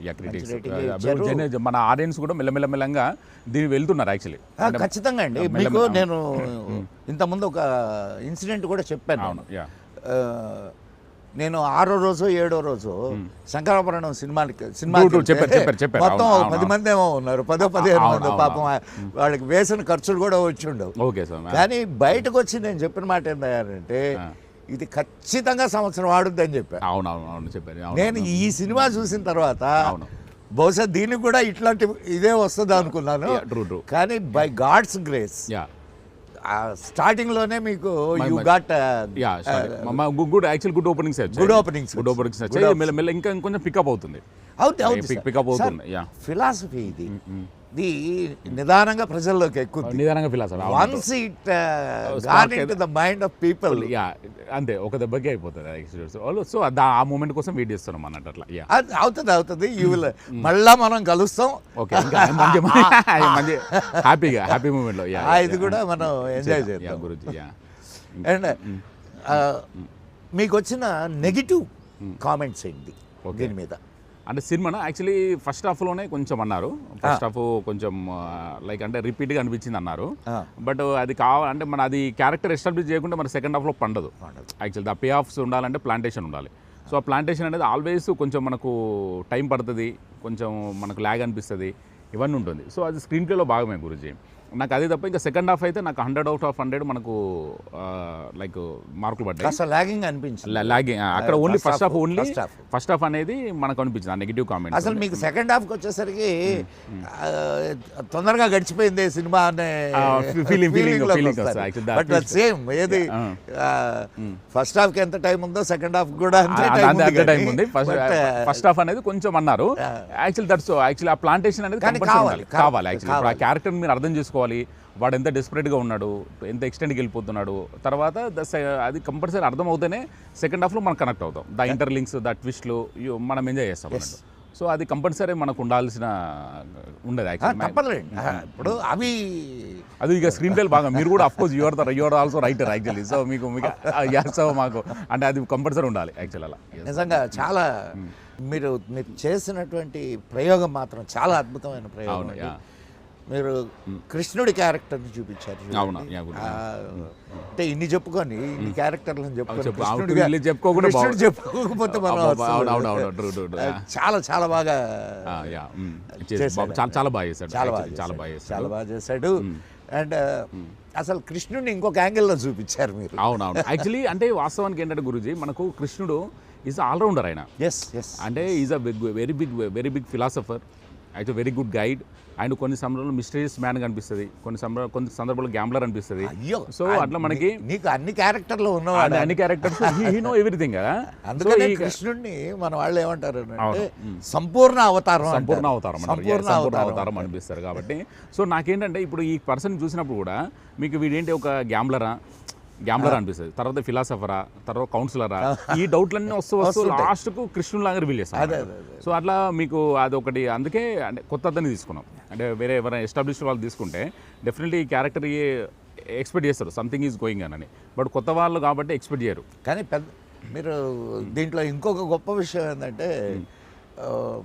మన ఆడియన్స్ కూడా మెల్లమెల్లగా దీన్ని వెళ్తున్నారు యాక్చువల్లీ. ఖచ్చితంగా అండి. మీకు నేను ఇంతకుముందు ఒక ఇన్సిడెంట్ కూడా చెప్పాను. నేను 6వ రోజు 7వ రోజు శంకరాభరణం సినిమా మొత్తం 10 మంది ఏమో ఉన్నారు, 10-15 మంది. పాపం వాళ్ళకి వేసిన ఖర్చులు కూడా వచ్చి ఉండవు. కానీ బయటకు వచ్చి నేను చెప్పిన మాట ఏంటంటే ఇది ఖచ్చితంగా సంవత్సరం ఆడుద్దని చెప్పాను. నేను ఈ సినిమా చూసిన తర్వాత బహుశా దీనికి కూడా ఇట్లాంటి ఇదే వస్తుంది అనుకున్నాను. కానీ బై గాడ్స్ గ్రేస్ స్టార్టింగ్ లోనే మీకు యు గాట్ గుడ్ ఓపెనింగ్స్ మెల్ల ఇంకా కొంచెం పికప్ అవుతుంది. ఫిలాసఫీ ఇది నిదానంగా ప్రజల్లోకి ఎక్కుతుంది. నిదానంగా philosophy once it got into the mind of people అంతే ఒక దెబ్బకి అయిపోతుంది. సో ఆ మూమెంట్ కోసం వెయిట్ చేస్తున్నాం అన్నట్టు. అట్లా అవుతుంది. యూ విల్ మళ్ళా మనం కలుస్తాం. ఓకే, హ్యాపీ మూమెంట్ లో ఇది కూడా మనం ఎంజాయ్ చేద్దాం గురించి. అండ్ మీకు వచ్చిన నెగిటివ్ కామెంట్స్ ఏంటి దీని మీద? అంటే సినిమాను యాక్చువల్లీ ఫస్ట్ హాఫ్లోనే కొంచెం అన్నారు. ఫస్ట్ హాఫ్ కొంచెం లైక్ అంటే రిపీట్గా అనిపించింది అన్నారు. బట్ అది అంటే మన అది క్యారెక్టర్ ఎస్టాబ్లిష్ చేయకుండా మన సెకండ్ హాఫ్లో పండదు. యాక్చువల్లీ ద పే ఆఫ్స్ ఉండాలంటే ప్లాంటేషన్ ఉండాలి. సో ఆ ప్లాంటేషన్ అనేది ఆల్వేస్ కొంచెం మనకు టైం పడుతుంది, కొంచెం మనకు ల్యాగ్ అనిపిస్తుంది, ఇవన్నీ ఉంటుంది. సో అది స్క్రీన్ ప్లేలో భాగమే గురూజీ. నాకు అదే తప్ప ఇంకా సెకండ్ హాఫ్ అయితే నాకు 100 out of 100 మనకు లైక్ మార్కులు పడ్డాయి. లాగింగ్ అనిపించింది. లాగింగ్ అక్కడ ఓన్లీ ఫస్ట్ హాఫ్ అనేది మనకు అనిపించింది ఆ నెగిటివ్ కామెంట్. అసలు మీకు సెకండ్ హాఫ్కి వచ్చేసరికి తొందరగా గడిచిపోయింది సినిమా అనే బట్ సేమ్ ఏది ఫస్ట్ హాఫ్కి ఎంత టైం ఉందో సెకండ్ హాఫ్ కూడా అంతే టైం ఉంది. ఫస్ట్ హాఫ్ అనేది కొంచెం అన్నారు. యాక్చువల్లీ ఆ ప్లాంటేషన్ అనేది కావాలి. యాక్చువల్లీ ఆ క్యారెక్టర్ మీరు అర్థం చేసుకోవాలి. వాడు ఎంత డెస్పరేట్గా ఉన్నాడు, ఎంత ఎక్స్టెండ్కి వెళ్ళిపోతున్నాడు, తర్వాత అది కంపల్సరీ అర్థం అవుతేనే సెకండ్ హాఫ్లో మనం కనెక్ట్ అవుతాం. ద ఇంటర్లింక్స్, ద ట్విస్ట్లు మనం ఎంజాయ్ చేస్తాం అన్నట్టు. సో అది కంపల్సరీ మనకు ఉండాల్సిన ఉండదు యాక్చువల్లీ. ఇప్పుడు అవి అది ఇక స్క్రీన్ ప్లే బాగా మీరు కూడా of course you are also writer actually. So మీకు మాకు అంటే అది కంపల్సరీ ఉండాలి యాక్చువల్. అలా నిజంగా చాలా మీరు చేసినటువంటి ప్రయోగం మాత్రం చాలా అద్భుతమైన ప్రయోగం. మీరు కృష్ణుడి క్యారెక్టర్ని చూపించారు. అంటే ఇన్ని చెప్పుకొని ఇన్ని క్యారెక్టర్లను చెప్పుకోకపోతే మనం చాలా బాగా చేశాడు. అండ్ అసలు కృష్ణుడిని ఇంకొక యాంగిల్లో చూపించారు మీరు. అవునవును. యాక్చువల్లీ అంటే వాస్తవానికి ఏంటంటే గురూజీ మనకు కృష్ణుడు ఈజ్ ఆల్రౌండర్. ఆయన అంటే is a very big philosopher, అయితే వెరీ గుడ్ గైడ్, అండ్ కొన్ని సందర్భాల్లో మిస్టీరియస్ మ్యాన్ కనిపిస్తుంది, కొన్ని సందర్భాల్లో గ్యాంబ్లర్ అనిపిస్తుంది. అయ్యో, సో అట్లా మనకి నీకు అన్ని క్యారెక్టర్లు ఉన్నవాడు, అన్ని క్యారెక్టర్స్ హీ నో ఎవ్రీథింగ్ కదా. అందుకనే కృష్ణుడిని మన వాళ్ళు ఏమంటారు అంటే సంపూర్ణ అవతారం అవతారం అనిపిస్తారు. కాబట్టి సో నాకేంటంటే ఇప్పుడు ఈ పర్సన్ చూసినప్పుడు కూడా మీకు వీడేంటి ఒక గ్యాంబ్లర్ అనిపిస్తుంది, తర్వాత ఫిలాసఫరా, తర్వాత కౌన్సిలరా, ఈ డౌట్లన్నీ వస్తూ లాస్ట్కు కృష్ణులాగా రివీల్ చేస్తాను. సో అట్లా మీకు అదొకటి, అందుకే అంటే కొత్త అతన్ని తీసుకున్నాం. అంటే వేరే ఎవరైనా ఎస్టాబ్లిష్ వాళ్ళు తీసుకుంటే డెఫినెట్లీ ఈ క్యారెక్టర్ ఎక్స్పెక్ట్ చేస్తారు సంథింగ్ ఈజ్ గోయింగ్ అని, బట్ కొత్త వాళ్ళు కాబట్టి ఎక్స్పెక్ట్ చేయరు. కానీ మీరు దీంట్లో ఇంకొక గొప్ప విషయం ఏంటంటే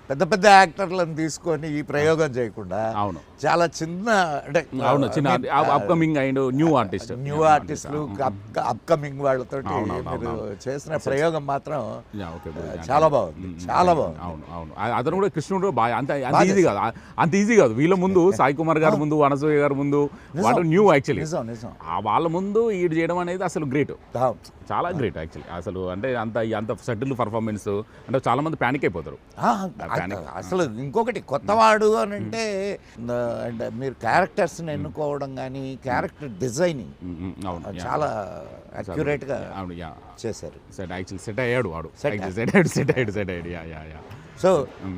పెద్ద పెద్ద యాక్టర్లను తీసుకొని ఈ ప్రయోగం చేయకుండా అవును చాలా చిన్న అంటే చిన్న అప్కమింగ్ అండ్ న్యూ ఆర్టిస్టులు అప్కమింగ్ వాళ్ళతో మీరు చేసిన ప్రయోగం మాత్రం చాలా బాగుంది, చాలా బాగుంది. అవును అవును, అతను కూడా కృష్ణుడు బాగా అంత ఈజీ కాదు వీళ్ళ ముందు. సాయి కుమార్ గారి ముందు, అనసూయ గారి ముందు వాళ్ళు న్యూ యాక్చువల్లీ. వాళ్ళ ముందు ఈడు చేయడం అనేది అసలు గ్రేట్, చాలా గ్రేట్ యాక్చువల్లీ. అసలు అంటే అంత సెటిల్ పర్ఫార్మెన్స్ అంటే చాలా మంది ప్యానిక్ అయిపోతారు. అసలు ఇంకొకటి కొత్తవాడు అని అంటే మీరు క్యారెక్టర్స్ని ఎన్నుకోవడం కానీ క్యారెక్టర్ డిజైనింగ్ చాలా అక్యురేట్గా చేశారు. యాక్చువల్లీ సెట్ అయ్యాడు వాడు, సెట్ అయ్యాడు. సో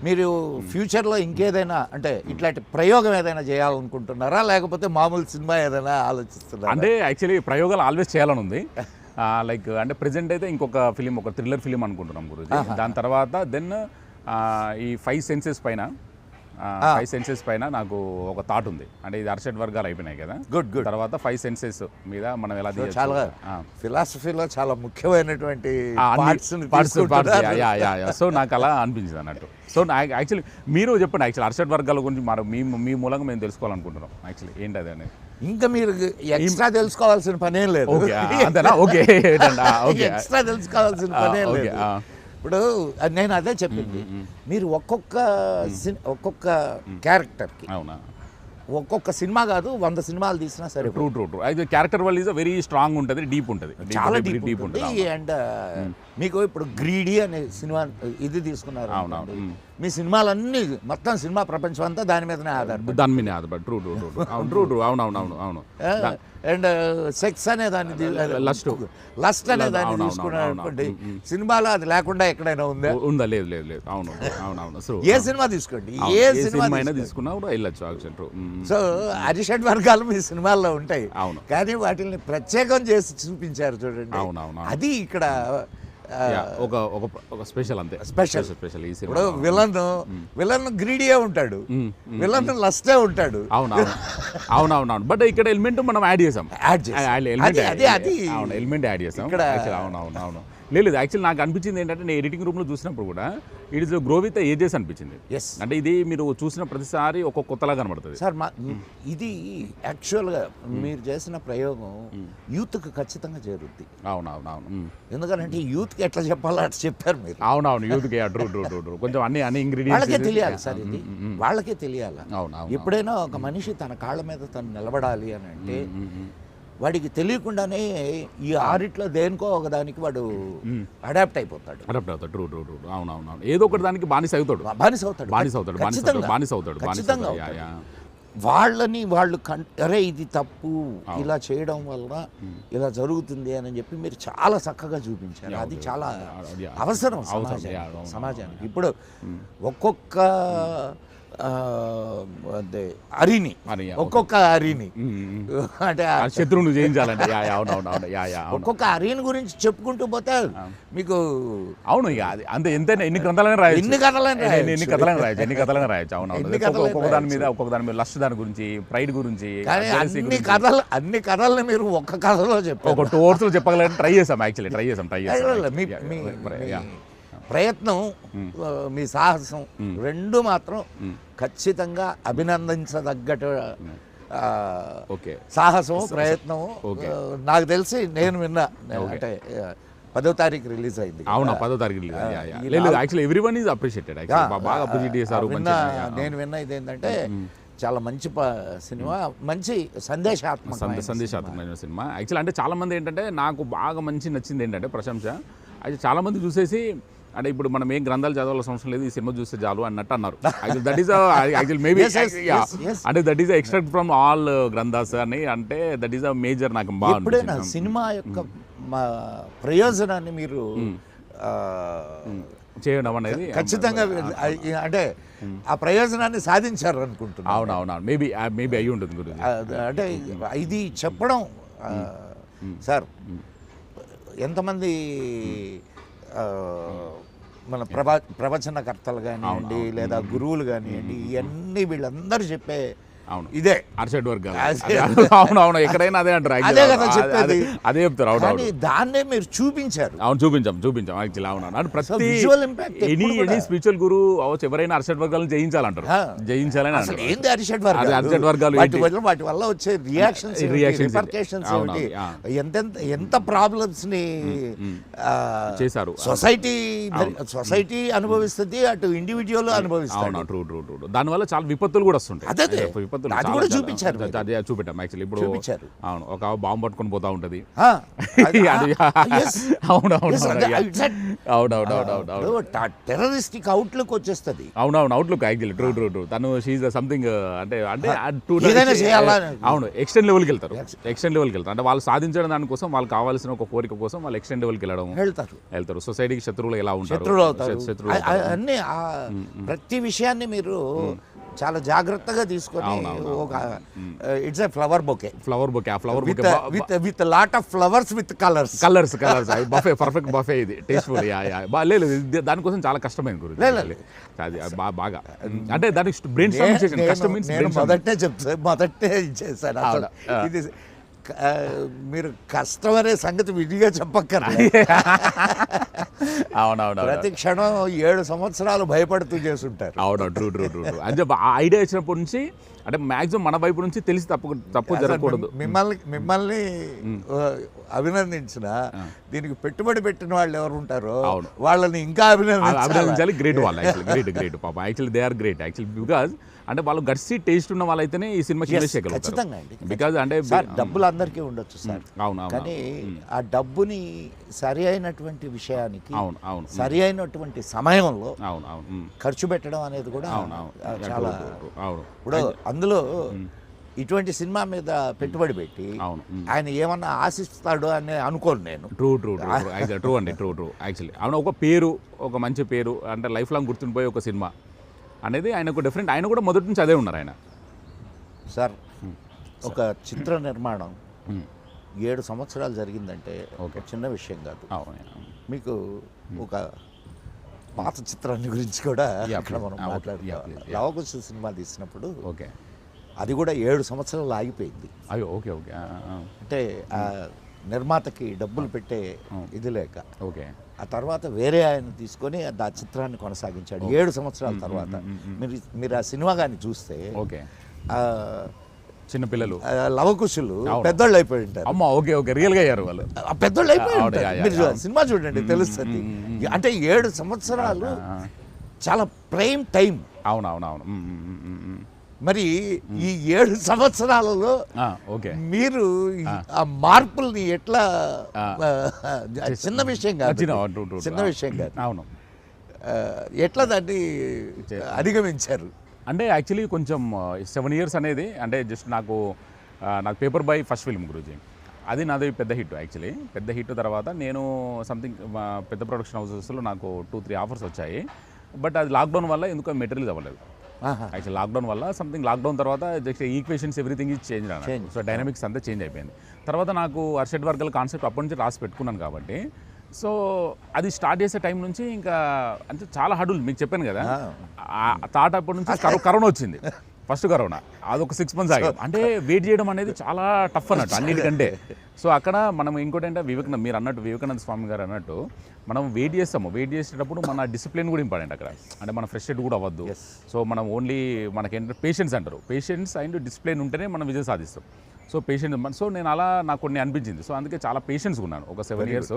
మీరు ఫ్యూచర్లో ఇంకేదైనా అంటే ఇట్లాంటి ప్రయోగం ఏదైనా చేయాలనుకుంటున్నారా, లేకపోతే మామూలు సినిమా ఏదైనా ఆలోచిస్తున్నారా? అంటే యాక్చువల్లీ ప్రయోగాలు ఆల్వేస్ చేయాలని ఉంది. లైక్ అంటే ప్రెజెంట్ అయితే ఇంకొక ఫిలిం, ఒక థ్రిల్లర్ ఫిలిం అనుకుంటున్నాం గురించి. దాని తర్వాత దెన్ ఈ 5 సెన్సెస్ పైన నాకు ఒక థాట్ ఉంది. అంటే ఇది అర్షడ్ వర్గాలు అయిపోయినాయి కదా, గుడ్ తర్వాత 5 సెన్సెస్ మీద మనం ఎలా చాలా ఫిలాసఫీలో చాలా ముఖ్యమైనటువంటి సో నాకు అలా అనిపించింది అన్నట్టు. సో యాక్చువల్లీ మీరు చెప్పండి, యాక్చువల్లీ అర్షడ్ వర్గాల గురించి మరి మీ మూలంగా మేము తెలుసుకోవాలనుకుంటున్నాం. యాక్చువల్లీ ఏంటి అది అనేది ఇంకా మీరు ఎక్స్ట్రా తెలుసుకోవాల్సిన పనేం లేదు. అంతేనా? ఓకే, ఎక్స్ట్రా తెలుసుకోవాల్సిన పనేం లేదు. ఇప్పుడు నేను అదే చెప్పింది, మీరు ఒక్కొక్క క్యారెక్టర్కి ఒక్కొక్క సినిమా కాదు 100 సినిమాలు తీసినా సరే. ట్రూ అయితే క్యారెక్టర్ వల్ల ఈజ్ వెరీ స్ట్రాంగ్ ఉంటుంది, డీప్ ఉంటుంది, చాలా డీప్ ఉంటుంది. అండ్ మీకు ఇప్పుడు గ్రీడీ అనే సినిమా ఇది తీసుకున్నారు, మీ సినిమాలన్నీ మొత్తం సినిమా ప్రపంచం అంతా దాని మీదనే ఆధారపడి ట్రూ. అవును. అండ్ సెక్స్ అనే దాన్ని లస్ట్ అనే దాన్ని తీసుకున్నారు అనుకోండి, సినిమాలో అది లేకుండా ఎక్కడైనా ఉందా? లేదు. అవును. ఏ సినిమా తీసుకోండి, ఏ సినిమా తీసుకున్నా కూడా వెళ్ళొచ్చు. సో అరిషడ్ వర్గాలు మీ సినిమాల్లో ఉంటాయి, అవును, కానీ వాటిని ప్రత్యేకం చేసి చూపించారు చూడండి. అవును, అది ఇక్కడ ఒక స్పెషల్, అంతే స్పెషల్. ఇప్పుడు విలన్ గ్రీడీయే ఉంటాడు, విలన్ లస్టే ఉంటాడు. అవును. బట్ ఇక్కడ ఎలిమెంట్ మనం యాడ్ చేసాం ఎలిమెంట్ యాడ్ చేసాం ఇక్కడ. అవును. లేదు యాక్చువల్లీ నాకు అనిపించింది ఏంటంటే, నేను ఎడిటింగ్ రూమ్లో చూసినప్పుడు కూడా it is grow with ages అనిపించింది. అంటే ఇది మీరు చూసిన ప్రతిసారి ఒక్కొక్క కొత్తలా కనబడుతుంది సార్. ఇది యాక్చువల్గా మీరు చేసిన ప్రయోగం యూత్కి ఖచ్చితంగా చేరుద్ది. అవును. ఎందుకంటే యూత్కి ఎట్లా చెప్పాలో అట్లా చెప్పారు మీరు. అవును, యూత్కి ట్రూ కొంచెం అన్ని ఇంగ్రీడియంట్స్ వాళ్ళకే తెలియాలి సార్, ఇది వాళ్ళకే తెలియాలి. ఎప్పుడైనా ఒక మనిషి తన కాళ్ళ మీద తను నిలబడాలి అని అంటే వాడికి తెలియకుండానే ఈ ఆరిట్లో దేనికో ఒకదానికి వాడు అడాప్ట్ అయిపోతాడు. ట్రూ. అవును. ఏదో ఒకటి దానికి బానిస అవుతాడు. వాళ్ళని వాళ్ళు అరే ఇది తప్పు, ఇలా చేయడం వల్ల ఇలా జరుగుతుంది అని చెప్పి మీరు చాలా చక్కగా చూపించారు. అది చాలా అవసరం సమాజానికి. ఇప్పుడు ఒక్కొక్క అరిని ఒక్కొక్క అరిని అంటే శత్రువును జయించాలంటే ఒక్కొక్క అరిని గురించి చెప్పుకుంటూ పోతే మీకు అవును ఇక అది అంతే. ఎంతైనా ఎన్ని కథలైనా రాయచ్చు. ఒక్కొక్క దాని మీద లస్ట్ దాని గురించి, ప్రైడ్ గురించి, అన్ని కథల్ని మీరు ఒక్క కథలో చెప్పారు. ఒక 2 అవర్స్లో చెప్పగలని ట్రై చేసాం. ప్రయత్నం, మీ సాహసం రెండు మాత్రం ఖచ్చితంగా అభినందించదగ్గట సాహసం, ప్రయత్నం. నాకు తెలిసి నేను విన్నా, అంటే 10వ తారీఖు రిలీజ్ అయింది. అవునా? 10వ తారీఖు యాక్చువల్లీ ఎవ్రీవన్ ఈజ్ అప్రిషియేటెడ్. బాగా అప్రిషియేట్ చేశారు. నేను విన్నా ఇదేంటంటే చాలా మంచి సినిమా, మంచి సందేశాత్మకమైన సినిమా. యాక్చువల్లీ అంటే చాలా మంది ఏంటంటే నాకు బాగా మంచి నచ్చింది ఏంటంటే ప్రశంస. అయితే చాలామంది చూసేసి అంటే ఇప్పుడు మనం ఏం గ్రంథాలు చదవాల్సిన అవసరం లేదు, ఈ సినిమా చూస్తే చాలు అన్నట్టు అన్నారు. దట్ ఈస్ యాక్చువల్ మేబీ అంటే that is extract from all గ్రంథాస్ అని, అంటే దట్ ఈస్ అ మేజర్ నాకు బాగా ఎప్పుడైనా సినిమా యొక్క ప్రయోజనాన్ని మీరు చేయడం అనేది ఖచ్చితంగా అంటే ఆ ప్రయోజనాన్ని సాధించారు అనుకుంటున్నాను. అవునవును, మేబీ అయ్యి ఉంటుంది గురించి. అంటే ఇది చెప్పడం సార్, ఎంతమంది మన ప్రవచనకర్తలు కానివ్వండి లేదా గురువులు కానివ్వండి, ఇవన్నీ వీళ్ళందరూ చెప్పే ఇదే అర్షడ్ వర్గాలు. అవునవును, ఎక్కడైనా అదే అంటారు, అదే చెప్తారు. అవును, దాన్నే మీరు చూపించారు. అవును, చూపించాం యాక్చువల్లీ. అవును, ప్రతి ఎనీ స్పిరిచువల్ గురు అవచ్చు, ఎవరైనా అర్షడ్ వర్గాలను జయించాలంటారు, జయించాలని అంటారు. ఏంది అర్షడ్ వర్గాలు? వాటి వల్ల వచ్చే రియాక్షన్స్, ఎంత ప్రాబ్లమ్స్ ని చేశారు. సొసైటీ అనుభవిస్తుంది, అటు ఇండివిజువల్ అనుభవిస్తుంది. ట్రూ. దానివల్ల చాలా విపత్తులు కూడా వస్తుంటాయి. చూపించాం యాక్చువల్లీ. ఇప్పుడు అవును, ఒక బాంబు పట్టుకొని పోతా ఉంటది. టెర్రరిస్టిక్ అవుట్లుక్ వచ్చేస్తుంది. అవునవును, అవుట్లుక్ యాక్చువల్లీ. ట్రూ. తను షీఈ్ సంథింగ్ అంటే అవును, ఎక్స్టెండ్ లెవెల్కి వెళ్తారు. అంటే వాళ్ళు సాధించడం దానికోసం, వాళ్ళకి కావాల్సిన ఒక కోరిక కోసం వాళ్ళు ఎక్స్టెండ్ లెవెల్కి వెళ్తారు. సొసైటీకి శత్రువులు ఎలా ఉంటారు, అన్ని ప్రతి విషయాన్ని మీరు చాలా జాగ్రత్తగా తీసుకొని ఒక ఇట్స్ ఎ ఫ్లవర్ బొకే. ఆ flower bouquet with lot of flowers with colours. Buffet, perfect buffet. ఇది టేస్ట్ఫుల్. లేదు, దానికోసం చాలా కష్టమైంది గురించి. బాగా అంటే దానికి బ్రెయిన్ స్టార్మింగ్ కష్టం. మొదటే ఇచ్చేసాను. ఇది మీరు కష్టం అనే సంగతి విడిగా చెప్పక్కర్లేదు. అవునవును, ప్రతి క్షణం 7 సంవత్సరాలు భయపడుతూ చేస్తుంటారు. అవును, ట్రూ. అంటే ఆ ఐడియా వచ్చినప్పటి నుంచి, అంటే మాక్సిమం మన వైపు నుంచి తెలిసి తప్పు జరగకూడదు. మిమ్మల్ని అభినందించిన, దీనికి పెట్టుబడి పెట్టిన వాళ్ళు ఎవరు ఉంటారో వాళ్ళని ఇంకా అభినందించాలి. గ్రేట్ వాళ్ళు, గ్రేట్ పాప. Actually they are great actually, because అంటే వాళ్ళు గట్సి టేస్ట్ ఉన్న వాళ్ళైతేనే ఈ సినిమా ఖచ్చితంగా. బికాజ్ అంటే డబ్బులు అందరికీ ఉండొచ్చు సార్, కానీ ఆ డబ్బుని సరి అయినటువంటి విషయానికి సరి అయినటువంటి సమయంలో ఖర్చు పెట్టడం అనేది కూడా చాలా. ఇప్పుడు అందులో ఇటువంటి సినిమా మీద పెట్టుబడి పెట్టి ఆయన ఏమన్నా ఆశిస్తాడు అని అనుకోను నేను. True actually. అవును, ఒక పేరు, ఒక మంచి పేరు, అంటే లైఫ్ లాంగ్ గుర్తుండిపోయే ఒక సినిమా అనేది ఆయనకు డిఫరెంట్. ఆయన కూడా మొదటి నుంచి అదే ఉన్నారు ఆయన. సార్, ఒక చిత్ర నిర్మాణం 7 సంవత్సరాలు జరిగిందంటే ఒక చిన్న విషయం కాదు. మీకు ఒక పాత చిత్రాన్ని గురించి కూడా అక్కడ మనం మాట్లాడుతాం. లవకుశ సినిమా తీసినప్పుడు అది కూడా 7 సంవత్సరాలు ఆగిపోయింది. ఓకే. అంటే నిర్మాతకి డబ్బులు పెట్టే ఇది లేక ఆ తర్వాత వేరే ఆయన తీసుకొని ఆ చిత్రాన్ని కొనసాగించాడు 7 సంవత్సరాల తర్వాత. మీరు ఆ సినిమా కానీ చూస్తే చిన్న పిల్లలు లవకుశులు పెద్దోళ్ళు అయిపోయి ఉంటారు. ఓకే, రియల్ గా అయ్యారు వాళ్ళు, పెద్దోళ్ళు అయిపోయి ఉంటారు. మీరు సినిమా చూడండి తెలుస్తుంది. అంటే 7 సంవత్సరాలు చాలా ప్రైమ్ టైం. అవునవునవును. మరి ఈ 7 సంవత్సరాలలో మీరు ఆ మార్పుల్ని ఎట్లా, చిన్న విషయం కాదు, అవును, ఎట్లా దాన్ని అధిగమించారు? అంటే యాక్చువల్లీ కొంచెం 7 years అనేది, అంటే జస్ట్ నాకు paper boy first film Guruji, అది నాది పెద్ద హిట్. యాక్చువల్లీ పెద్ద హిట్ తర్వాత నేను సంథింగ్ పెద్ద ప్రొడక్షన్ హౌసెస్లో నాకు 2-3 ఆఫర్స్ వచ్చాయి. బట్ అది లాక్డౌన్ వల్ల ఎందుకో మెటీరియల్స్ అవ్వలేదు. యాక్చువల్ లాక్డౌన్ వల్ల సంథింగ్, లాక్డౌన్ తర్వాత just equations everything is change అన్నమాట. సో డైనమిక్స్ అంతా చేంజ్ అయిపోయింది. తర్వాత నాకు అర్షడ్ వర్గాల కాన్సెప్ట్ అప్పటి నుంచి రాసి పెట్టుకున్నాను కాబట్టి, సో అది స్టార్ట్ చేసే టైం నుంచి ఇంకా అంటే చాలా హడులు మీకు చెప్పాను కదా. థాట్ అప్పటి నుంచి కరోనా వచ్చింది, ఫస్ట్ కరోనా, అదొక 6 months ఆగాం. అంటే వెయిట్ చేయడం అనేది చాలా టఫ్ అన్నట్టు అన్నిటికంటే. సో అక్కడ మనం ఇంకోటి అంటే మీరు అన్నట్టు వివేకానంద స్వామి గారు అన్నట్టు మనం వెయిట్ చేస్తాము. వెయిట్ చేసేటప్పుడు మన డిసిప్లిన్ కూడా ఇంపార్టెంట్ అక్కడ. అంటే మన ఫ్రస్ట్రేట్ కూడా అవ్వద్దు. సో మనం ఓన్లీ మనకేంటంటే పేషెన్స్ అంటారు, పేషెన్స్ అండ్ డిసిప్లిన్ ఉంటేనే మనం విజయం సాధిస్తాం. సో పేషెంట్, సో నేను అలా నాకు కొన్ని అనిపించింది. సో అందుకే చాలా పేషెన్స్గా ఉన్నాను ఒక 7 years.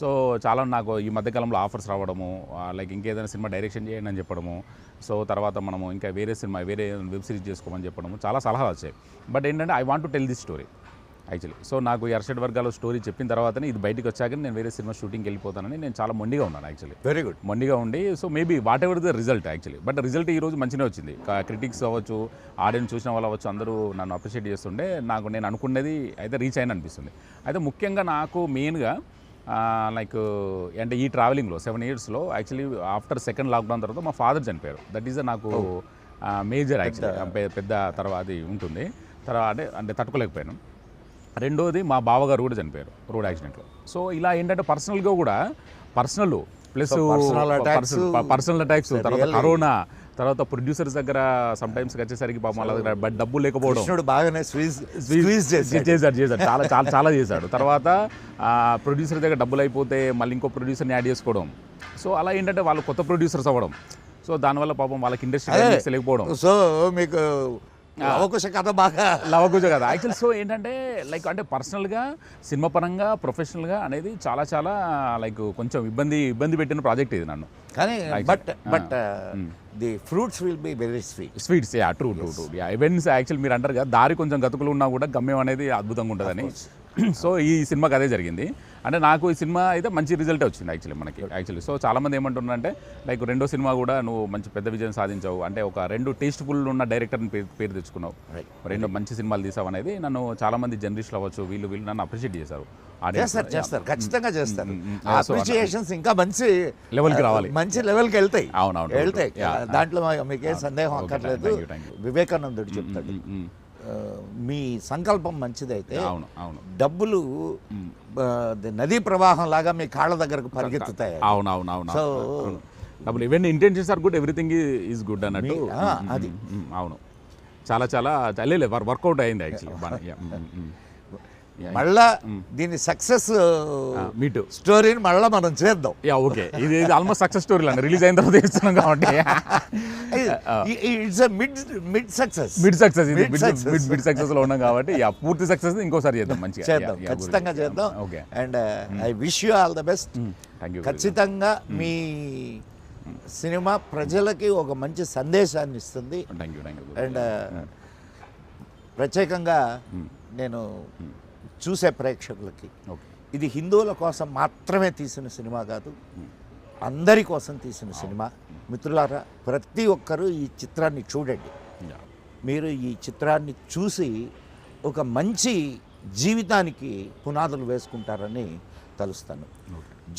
సో చాలా నాకు ఈ మధ్యకాలంలో ఆఫర్స్ రావడము, లైక్ ఇంకేదైనా సినిమా డైరెక్షన్ చేయండి అని చెప్పడము, సో తర్వాత మనము ఇంకా వేరే వెబ్ సిరీస్ చేసుకోమని చెప్పడము, చాలా సలహాలు వచ్చాయి. బట్ ఏంటంటే I want to tell this story. Actually. So నాకు ఈ అర్షడ్ వర్గాల స్టోరీ చెప్పిన తర్వాతనే ఇది బయటికి వచ్చాక నేను వేరే సినిమా షూటింగ్కి వెళ్ళిపోతానని నేను చాలా మొండిగా ఉన్నాను యాక్చువల్లీ. Very good. మొండిగా ఉండి so maybe what ever the result actually. But result ఈ రోజు మంచిగా వచ్చింది. క్రిటిక్స్ అవ్వచ్చు, ఆడియన్స్ చూసిన వాళ్ళు అవ్వచ్చు, అందరూ నన్ను అప్రిషియేట్ చేస్తుండే నేను అనుకున్నది అయితే రీచ్ అయిన అనిపిస్తుంది. అయితే ముఖ్యంగా నాకు మెయిన్గా లైక్ అంటే ఈ ట్రావెలింగ్లో 7 yearsలో యాక్చువల్లీ ఆఫ్టర్ సెకండ్ లాక్డౌన్ తర్వాత మా ఫాదర్ చనిపోయారు. దట్ ఈజ్ నాకు మేజర్ యాక్చువల్లీ పెద్ద తర్వాత అది ఉంటుంది. తర్వాత అంటే తట్టుకోలేకపోయాను. రెండోది మా బావగారు కూడా చనిపోయారు రోడ్ యాక్సిడెంట్లో. సో ఇలా ఏంటంటే పర్సనల్గా కూడా పర్సనల్ ప్లస్ పర్సనల్ అటాక్స్, తర్వాత కరోనా, తర్వాత ప్రొడ్యూసర్స్ దగ్గర సమ్ టైమ్స్ వచ్చేసరికి పాపం వాళ్ళ దగ్గర బట్ డబ్బులు లేకపోవడం బాగానే చేశాడు చాలా చాలా చాలా చేశాడు. తర్వాత ప్రొడ్యూసర్ దగ్గర డబ్బులు అయిపోతే మళ్ళీ ఇంకో ప్రొడ్యూసర్ని యాడ్ చేసుకోవడం. సో అలా ఏంటంటే వాళ్ళు కొత్త ప్రొడ్యూసర్స్ అవ్వడం. సో దానివల్ల పాపం వాళ్ళకి ఇండస్ట్రీ లేకపోవడం. సో మీకు లవకుశ కథ బాగా లవకుశ కథ యాక్చువల్. సో ఏంటంటే లైక్ అంటే పర్సనల్గా సినిమా పరంగా ప్రొఫెషనల్గా అనేది చాలా చాలా లైక్ కొంచెం ఇబ్బంది పెట్టిన ప్రాజెక్ట్ ఇది నన్ను. కానీ but the fruits will be very sweets. True events actual మీరు అంటారు కదా దారి కొంచెం గతుకులు ఉన్నా కూడా గమ్యం అనేది అద్భుతంగా ఉంటుందని. సో ఈ సినిమాకి అదే జరిగింది. అంటే నాకు ఈ సినిమా అయితే మంచి రిజల్ట్ వచ్చింది యాక్చువల్లీ. సో చాలామంది ఏమంటున్నారంటే లైక్ రెండో సినిమా కూడా నువ్వు మంచి పెద్ద విజయం సాధించావు, అంటే ఒక 2 టేస్ట్ఫుల్ ఉన్న డైరెక్టర్ని పేరు తెచ్చుకున్నావు, 2 మంచి సినిమాలు తీసావు అనేది నన్ను చాలామంది జర్నలిస్టులు అవ్వచ్చు వీళ్ళు నన్ను అప్రిషియేట్ చేశారు. చేస్తారు ఖచ్చితంగా చేస్తారు. అప్రిషియేషన్స్ ఇంకా మంచి లెవెల్కి రావాలి, మంచి లెవెల్కి వెళ్తాయి. అవునవును దాంట్లో మీకేం సందేహం అక్కర్లేదు. వివేకానందుడు చెప్తాడు మీ సంకల్పం మంచిదైతే డబ్బులు నదీ ప్రవాహం లాగా మీ కాళ్ళ దగ్గరకు పరిగెత్తుతాయి. అవునవును. సో డబ్బులు even intentions are good, everything is good అన్నట్టు. అది అవును, చాలా చాలా వర్కౌట్ అయింది యాక్చువల్లీ. మళ్ళా దీని సక్సెస్ స్టోరీని మళ్ళీ మనం చేద్దాం. ఓకే, ఇది ఆల్మోస్ట్ సక్సెస్ స్టోరీ అండి. రిలీజ్ అయిన తర్వాత చేస్తున్నాం కాబట్టి ఇట్స్ మిడ్ సక్సెస్ లో ఉన్నాం కాబట్టి పూర్తి సక్సెస్ ఇంకోసారి చేద్దాం, మంచిగా చేద్దాం, ఖచ్చితంగా చేద్దాం. And I wish you all the best. ఖచ్చితంగా మీ సినిమా ప్రజలకి ఒక మంచి సందేశాన్ని ఇస్తుంది. అండ్ ప్రత్యేకంగా నేను చూసే ప్రేక్షకులకి ఇది హిందువుల కోసం మాత్రమే తీసిన సినిమా కాదు, అందరి కోసం తీసిన సినిమా. మిత్రులారా, ప్రతి ఒక్కరూ ఈ చిత్రాన్ని చూడండి. మీరు ఈ చిత్రాన్ని చూసి ఒక మంచి జీవితానికి పునాదులు వేసుకుంటారని తలుస్తాను.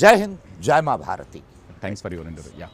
జై Hind, Jai Maa Bharati. Thanks for your interview.